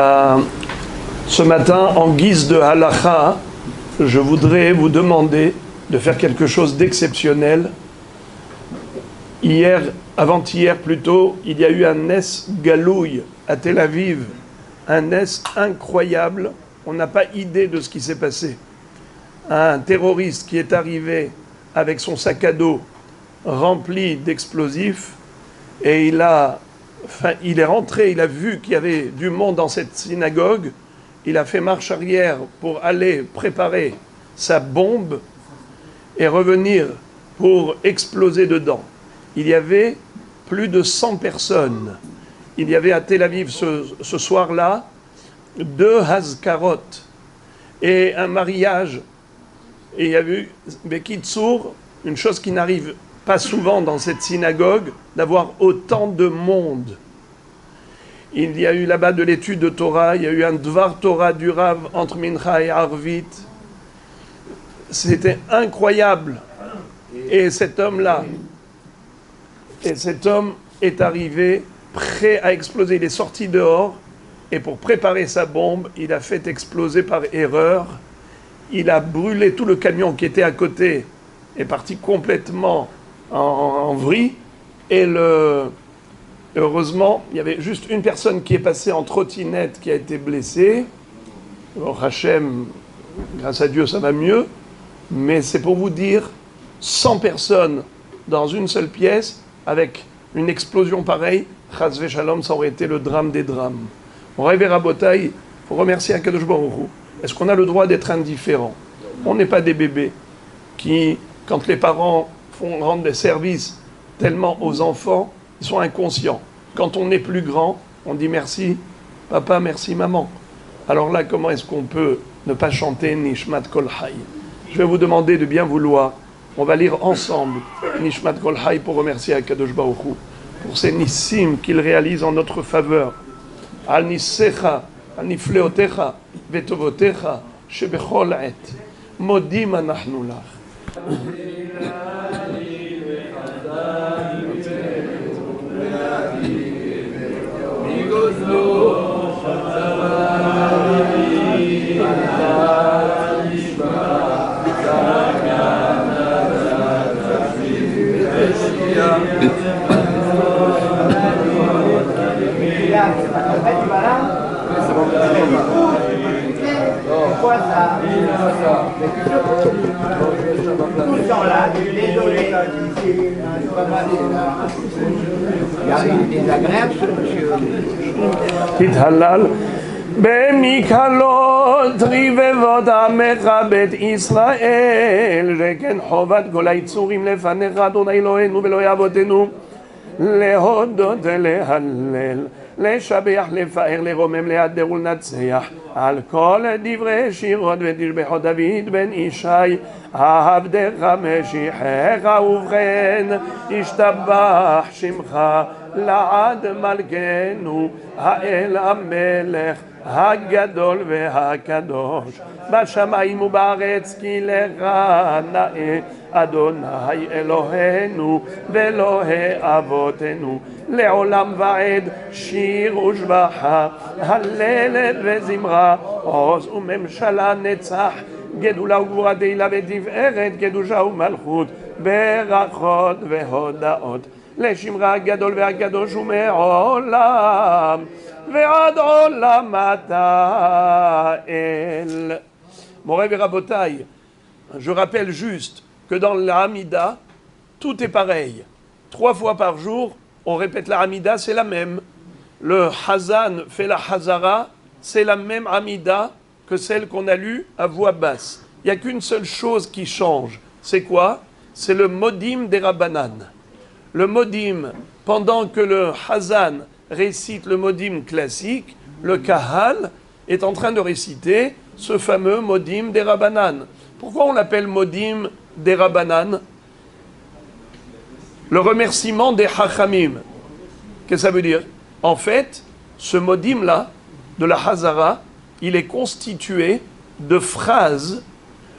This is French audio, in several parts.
Ce matin, en guise de halakha, je voudrais vous demander de faire quelque chose d'exceptionnel. Avant-hier plutôt, il y a eu un Nes Galouille à Tel Aviv, un Nes incroyable. On n'a pas idée de ce qui s'est passé. Un terroriste qui est arrivé avec son sac à dos rempli d'explosifs et il est rentré, il a vu qu'il y avait du monde dans cette synagogue, il a fait marche arrière pour aller préparer sa bombe et revenir pour exploser dedans. Il y avait plus de 100 personnes. Il y avait à Tel Aviv ce soir-là 2 hazkarot et un mariage. Et il y a eu, Bekitsour, une chose qui n'arrive pas souvent dans cette synagogue, d'avoir autant de monde. Il y a eu là-bas de l'étude de Torah, il y a eu un Dvar Torah du Rav entre Mincha et Arvit. C'était incroyable. Et cet homme est arrivé prêt à exploser. Il est sorti dehors et pour préparer sa bombe, il a fait exploser par erreur. Il a brûlé tout le camion qui était à côté, est parti complètement en vrille. Et heureusement, il y avait juste une personne qui est passée en trottinette qui a été blessée. Alors, Hachem, grâce à Dieu, ça va mieux. Mais c'est pour vous dire, 100 personnes dans une seule pièce, avec une explosion pareille, Chas v'Shalom, ça aurait été le drame des drames. On rêve à Rabotai, il faut remercier Akadosh Baruch Hu. Est-ce qu'on a le droit d'être indifférent? On n'est pas des bébés qui, quand les parents rendent des services tellement aux enfants, ils sont inconscients. Quand on est plus grand, on dit merci papa, merci maman. Alors là, comment est-ce qu'on peut ne pas chanter Nishmat Kol Hay? Je vais vous demander de bien vouloir. On va lire ensemble Nishmat Kol Hay pour remercier Akadosh Baruch Hu pour ces nissim qu'il réalise en notre faveur. Al nisecha, al nifleotecha, vetovotecha, shebechol et. Modim anachnu lach. תתהלל במקהלות רבבות עמך בית ישראל, שכן חובת כל היצורים לפניך אדוני אלוהינו ואלוהי אבותינו, להודות להלל, לשבח, לפאר, לרומם, להדר ולנצח על כל דברי שירות ותשבחות דוד בן ישי עבדך משיחך, ובכן ישתבח שמך לעד מלכנו האל המלך הגדול והקדוש בשמיים ובארץ, כי לך נאה אדוני אלוהינו ואלוהי אבותינו לעולם ועד. שיר ושבחה, הלל וזמרה, עוז וממשלה, נצח, גדולה וגבורה, תהילה ותפארת, קדושה ומלכות, ברכות והודאות לשמך הגדול והקדוש ומעולם ועד עולמתה אל. Morev et Rabotai, je rappelle juste que dans la Hamida, tout est pareil. 3 fois par jour, on répète la Hamida, c'est la même. Le Hazan fait la Hazara, c'est la même Hamida que celle qu'on a lue à voix basse. Il n'y a qu'une seule chose qui change. C'est quoi? C'est le Modim des Rabbanan. Le Modim, pendant que le Hazan récite le Modim classique, le Kahal est en train de réciter ce fameux Modim des Rabbanan. Pourquoi on l'appelle Modim des Rabbanan? Le remerciement des Hachamim. Qu'est-ce que ça veut dire? En fait, ce Modim-là, de la Hazara, il est constitué de phrases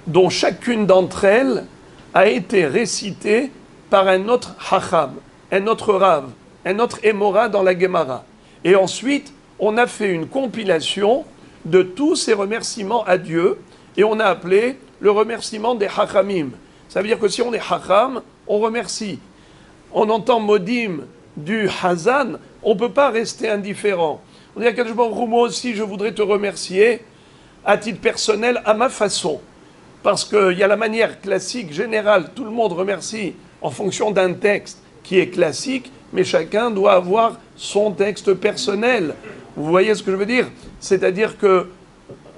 dont chacune d'entre elles a été récitée par un autre Hacham, un autre Rav, un autre Émora dans la Gemara. Et ensuite, on a fait une compilation de tous ces remerciements à Dieu et on a appelé le remerciement des Hachamim. Ça veut dire que si on est Hacham, on remercie. On entend Modim du Hazan, on ne peut pas rester indifférent. On dit à Kadosh Baruch Hu, moi aussi je voudrais te remercier à titre personnel, à ma façon. Parce qu'il y a la manière classique, générale, tout le monde remercie en fonction d'un texte qui est classique, mais chacun doit avoir son texte personnel. Vous voyez ce que je veux dire? C'est-à-dire que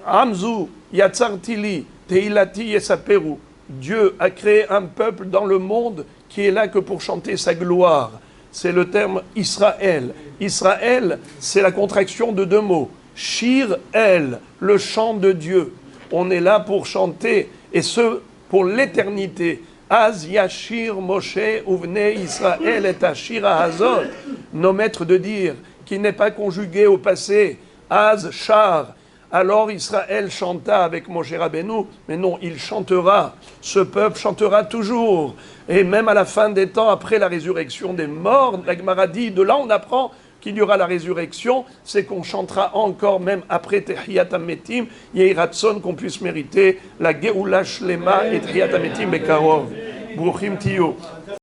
Amzu, Yatzartili, Teilati Yesaperu, Dieu a créé un peuple dans le monde qui est là que pour chanter sa gloire. C'est le terme Israël. Israël, c'est la contraction de deux mots. Shir El, le chant de Dieu. On est là pour chanter, et ce, pour l'éternité. Az Yashir Moshe Uvne Israël et Ashira Hazot. Nos maîtres de dire, qui n'est pas conjugué au passé. Az Shar. Alors Israël chanta avec Moshe Rabbeinu, mais non, il chantera. Ce peuple chantera toujours. Et même à la fin des temps, après la résurrection des morts, la Gemara dit, de là on apprend qu'il y aura la résurrection, c'est qu'on chantera encore, même après Tehiyat HaMetim, Yehi Ratson, qu'on puisse mériter la Geoula Shlema et Tehiyat HaMetim Bekarov. Bruchim Tiyu.